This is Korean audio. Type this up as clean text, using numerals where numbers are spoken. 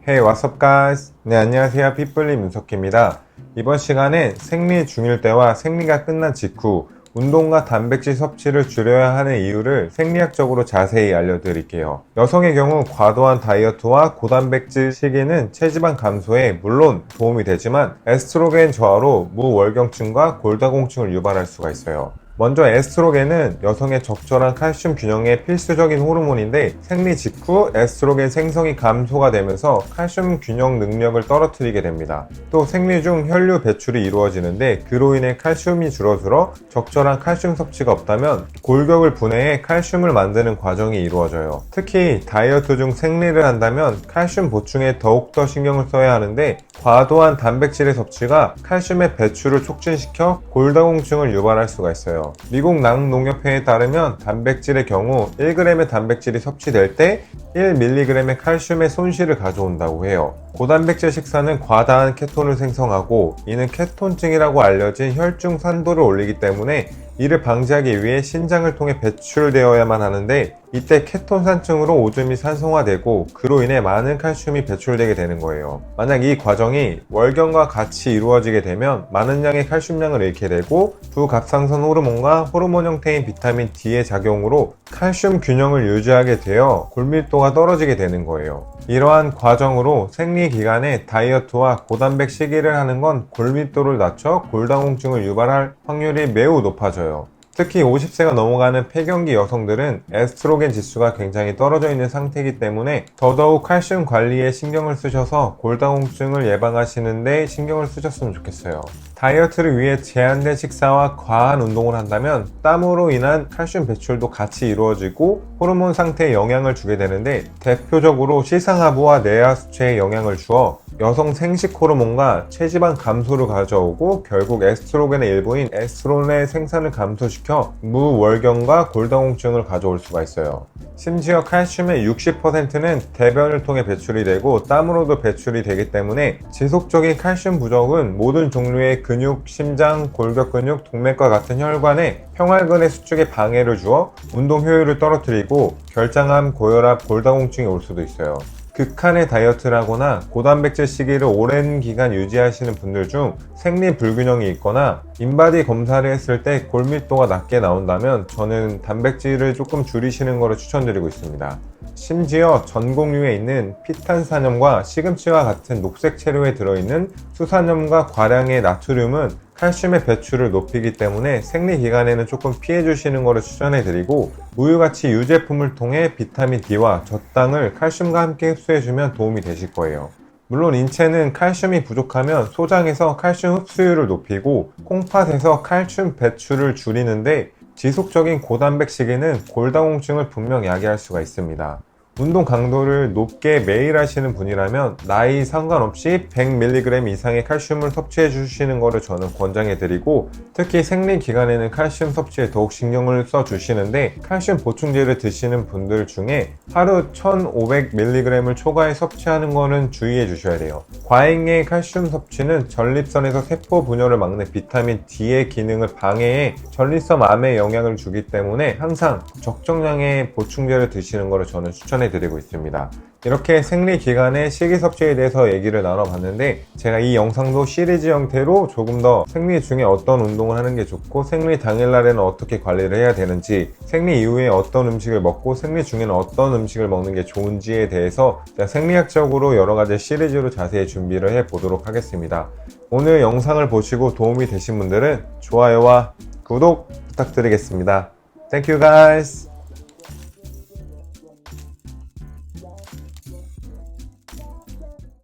Hey, what's up guys? 네, 안녕하세요. 핏불리 문석희입니다. 이번 시간엔 생리 중일 때와 생리가 끝난 직후 운동과 단백질 섭취를 줄여야 하는 이유를 생리학적으로 자세히 알려드릴게요. 여성의 경우 과도한 다이어트와 고단백질 시기는 체지방 감소에 물론 도움이 되지만 에스트로겐 저하로 무월경증과 골다공증을 유발할 수가 있어요. 먼저 에스트로겐은 여성의 적절한 칼슘 균형에 필수적인 호르몬인데 생리 직후 에스트로겐 생성이 감소가 되면서 칼슘 균형 능력을 떨어뜨리게 됩니다. 또 생리 중 혈류 배출이 이루어지는데 그로 인해 칼슘이 줄어들어 적절한 칼슘 섭취가 없다면 골격을 분해해 칼슘을 만드는 과정이 이루어져요. 특히 다이어트 중 생리를 한다면 칼슘 보충에 더욱더 신경을 써야 하는데 과도한 단백질의 섭취가 칼슘의 배출을 촉진시켜 골다공증을 유발할 수가 있어요. 미국 낙농협회에 따르면 단백질의 경우 1g의 단백질이 섭취될 때 1mg의 칼슘의 손실을 가져온다고 해요. 고단백질 식사는 과다한 케톤을 생성하고 이는 케톤증이라고 알려진 혈중 산도를 올리기 때문에 이를 방지하기 위해 신장을 통해 배출되어야만 하는데 이때 케톤산증으로 오줌이 산성화되고 그로 인해 많은 칼슘이 배출되게 되는 거예요. 만약 이 과정이 월경과 같이 이루어지게 되면 많은 양의 칼슘량을 잃게 되고 부갑상선 호르몬과 호르몬 형태인 비타민 D의 작용으로 칼슘 균형을 유지하게 되어 골밀도가 떨어지게 되는 거예요. 이러한 과정으로 생리 기간에 다이어트와 고단백 식이를 하는 건 골밀도를 낮춰 골다공증을 유발할 확률이 매우 높아져요. 특히 50세가 넘어가는 폐경기 여성들은 에스트로겐 지수가 굉장히 떨어져 있는 상태이기 때문에 더더욱 칼슘 관리에 신경을 쓰셔서 골다공증을 예방하시는데 신경을 쓰셨으면 좋겠어요. 다이어트를 위해 제한된 식사와 과한 운동을 한다면 땀으로 인한 칼슘 배출도 같이 이루어지고 호르몬 상태에 영향을 주게 되는데 대표적으로 시상하부와 내하 수치에 영향을 주어 여성 생식 호르몬과 체지방 감소를 가져오고 결국 에스트로겐의 일부인 에스트론의 생산을 감소시켜 무월경과 골다공증을 가져올 수가 있어요. 심지어 칼슘의 60%는 대변을 통해 배출이 되고 땀으로도 배출이 되기 때문에 지속적인 칼슘 부족은 모든 종류의 근육, 심장, 골격근육, 동맥과 같은 혈관에 평활근의 수축에 방해를 주어 운동 효율을 떨어뜨리고 결장암, 고혈압, 골다공증이 올 수도 있어요. 극한의 다이어트를 하거나 고단백질 시기를 오랜 기간 유지하시는 분들 중 생리 불균형이 있거나 인바디 검사를 했을 때 골밀도가 낮게 나온다면 저는 단백질을 조금 줄이시는 것을 추천드리고 있습니다. 심지어 전곡류에 있는 피탄산염과 시금치와 같은 녹색 채류에 들어있는 수산염과 과량의 나트륨은 칼슘의 배출을 높이기 때문에 생리 기간에는 조금 피해 주시는 것을 추천해 드리고 우유같이 유제품을 통해 비타민 D와 젖당을 칼슘과 함께 흡수해 주면 도움이 되실 거예요. 물론 인체는 칼슘이 부족하면 소장에서 칼슘 흡수율을 높이고 콩팥에서 칼슘 배출을 줄이는데 지속적인 고단백 식이는 골다공증을 분명 야기할 수가 있습니다. 운동 강도를 높게 매일 하시는 분이라면 나이 상관없이 100mg 이상의 칼슘을 섭취해 주시는 것을 저는 권장해 드리고 특히 생리 기간에는 칼슘 섭취에 더욱 신경을 써 주시는데 칼슘 보충제를 드시는 분들 중에 하루 1500mg을 초과해 섭취하는 것은 주의해 주셔야 돼요. 과잉의 칼슘 섭취는 전립선에서 세포 분열을 막는 비타민 D의 기능을 방해해 전립선 암에 영향을 주기 때문에 항상 적정량의 보충제를 드시는 것을 저는 추천해 드리고 있습니다. 이렇게 생리 기간의 식이 섭취에 대해서 얘기를 나눠봤는데 제가 이 영상도 시리즈 형태로 조금 더 생리 중에 어떤 운동을 하는 게 좋고 생리 당일날에는 어떻게 관리를 해야 되는지 생리 이후에 어떤 음식을 먹고 생리 중에는 어떤 음식을 먹는 게 좋은지에 대해서 제가 생리학적으로 여러 가지 시리즈로 자세히 준비를 해 보도록 하겠습니다. 오늘 영상을 보시고 도움이 되신 분들은 좋아요와 구독 부탁드리겠습니다. Thank you guys.